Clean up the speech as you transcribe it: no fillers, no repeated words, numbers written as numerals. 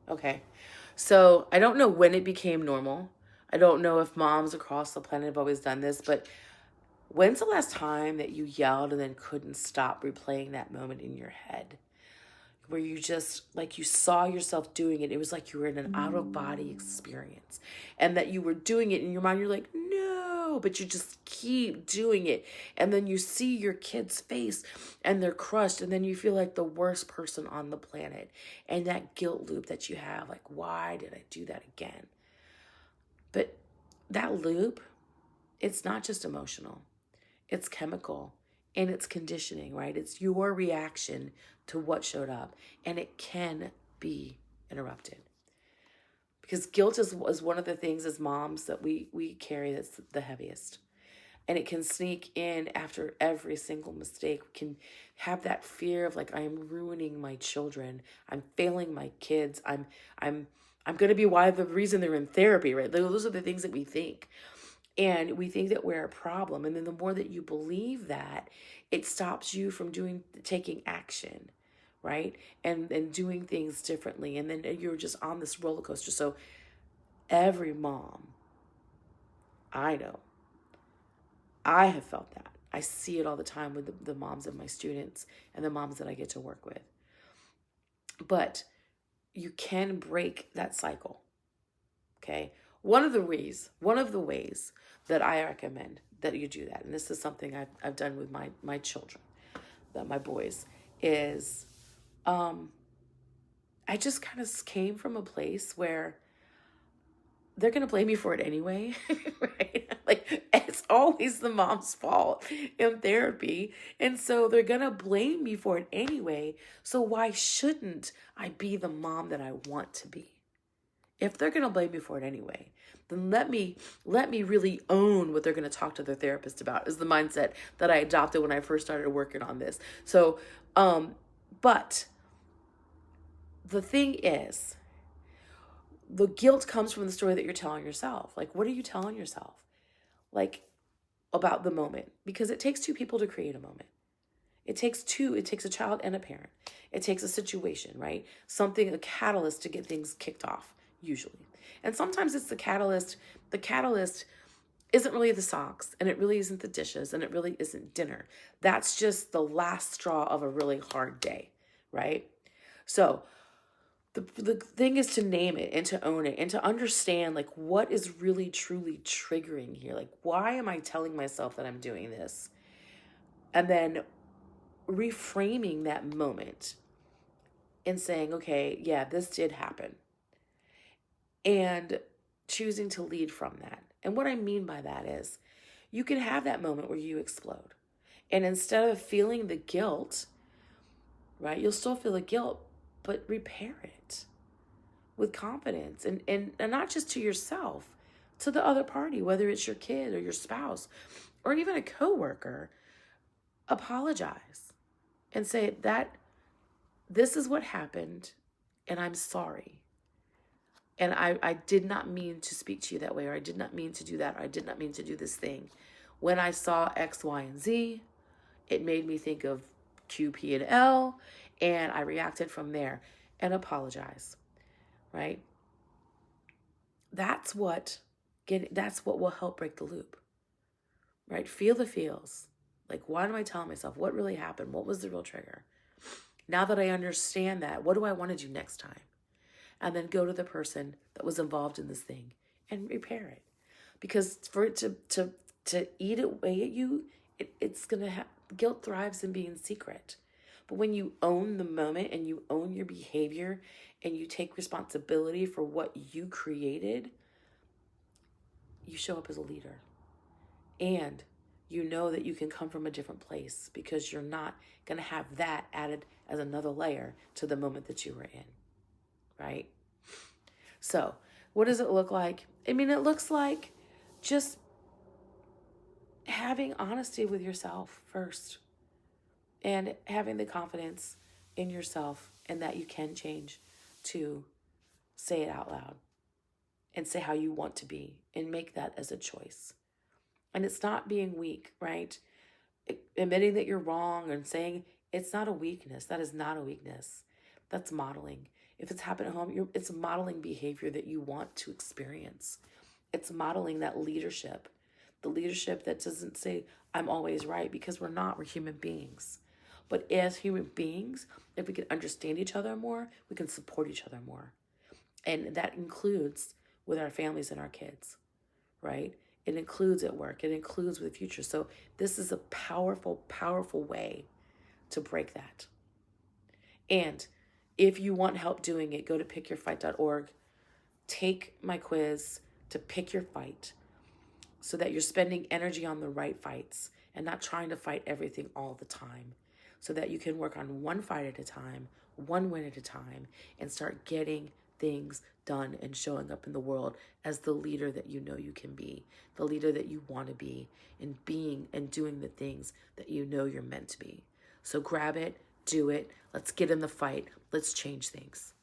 Okay. So I don't know when it became normal. I don't know if moms across the planet have always done this, but when's the last time that you yelled and then couldn't stop replaying that moment in your head? Where you just, like, you saw yourself doing it. It was like you were in an out of body experience, and that you were doing it in your mind. You're like, no, but you just keep doing it. And then you see your kid's face and they're crushed. And then you feel like the worst person on the planet. And that guilt loop that you have, like, why did I do that again? But that loop, it's not just emotional, it's chemical and it's conditioning, right? It's your reaction to what showed up, and it can be interrupted. Because guilt is one of the things as moms that we carry that's the heaviest. And it can sneak in after every single mistake. We can have that fear of, like, I am ruining my children. I'm failing my kids. I'm I'm going to be why the reason they're in therapy, right? Those are the things that we think. And we think that we're a problem. And then the more that you believe that, it stops you from taking action, right? And doing things differently. And then you're just on this roller coaster. So every mom, I know, I have felt that. I see it all the time with the moms of my students and the moms that I get to work with. But you can break that cycle. Okay. One of the ways that I recommend that you do that, and this is something I've done with my children, my boys, is I just kind of came from a place where they're going to blame me for it anyway, right? Like, it's always the mom's fault in therapy. And so they're going to blame me for it anyway. So why shouldn't I be the mom that I want to be? If they're going to blame me for it anyway, then let me really own what they're going to talk to their therapist about, is the mindset that I adopted when I first started working on this. So, but the thing is, the guilt comes from the story that you're telling yourself. Like, what are you telling yourself? Like, about the moment, because it takes two people to create a moment. It takes a child and a parent. It takes a situation, right? Something, a catalyst to get things kicked off, usually. And sometimes it's the catalyst. The catalyst isn't really the socks, and it really isn't the dishes, and it really isn't dinner. That's just the last straw of a really hard day, right? So the thing is to name it and to own it and to understand, like, what is really truly triggering here. Like, why am I telling myself that I'm doing this? And then reframing that moment and saying, okay, yeah, this did happen, and choosing to lead from that. And what I mean by that is, you can have that moment where you explode. And instead of feeling the guilt, right, you'll still feel the guilt, but repair it with confidence, and not just to yourself, to the other party, whether it's your kid or your spouse or even a coworker. Apologize and say that this is what happened, and I'm sorry. And I did not mean to speak to you that way, or I did not mean to do that, or I did not mean to do this thing. When I saw X, Y, and Z, it made me think of Q, P, and L, and I reacted from there. And apologize, right? That's what that's what will help break the loop, right? Feel the feels. Like, why am I telling myself? What really happened? What was the real trigger? Now that I understand that, what do I want to do next time? And then go to the person that was involved in this thing and repair it. Because for it to eat away at you, it's gonna have, guilt thrives in being secret. But when you own the moment and you own your behavior and you take responsibility for what you created, you show up as a leader. And you know that you can come from a different place, because you're not going to have that added as another layer to the moment that you were in, right? So, what does it look like? I mean, it looks like just having honesty with yourself first, and having the confidence in yourself and that you can change, to say it out loud and say how you want to be and make that as a choice. And it's not being weak, right? Admitting that you're wrong and saying it's not a weakness. That is not a weakness. That's modeling. If it's happened at home, it's modeling behavior that you want to experience. It's modeling that leadership, the leadership that doesn't say, I'm always right, because we're not, we're human beings. But as human beings, if we can understand each other more, we can support each other more. And that includes with our families and our kids, right? It includes at work, it includes with the future. So this is a powerful, powerful way to break that. And if you want help doing it, go to pickyourfight.org. Take my quiz to pick your fight so that you're spending energy on the right fights and not trying to fight everything all the time, so that you can work on one fight at a time, one win at a time, and start getting things done and showing up in the world as the leader that you know you can be, the leader that you want to be, and being and doing the things that you know you're meant to be. So grab it, do it, let's get in the fight, let's change things.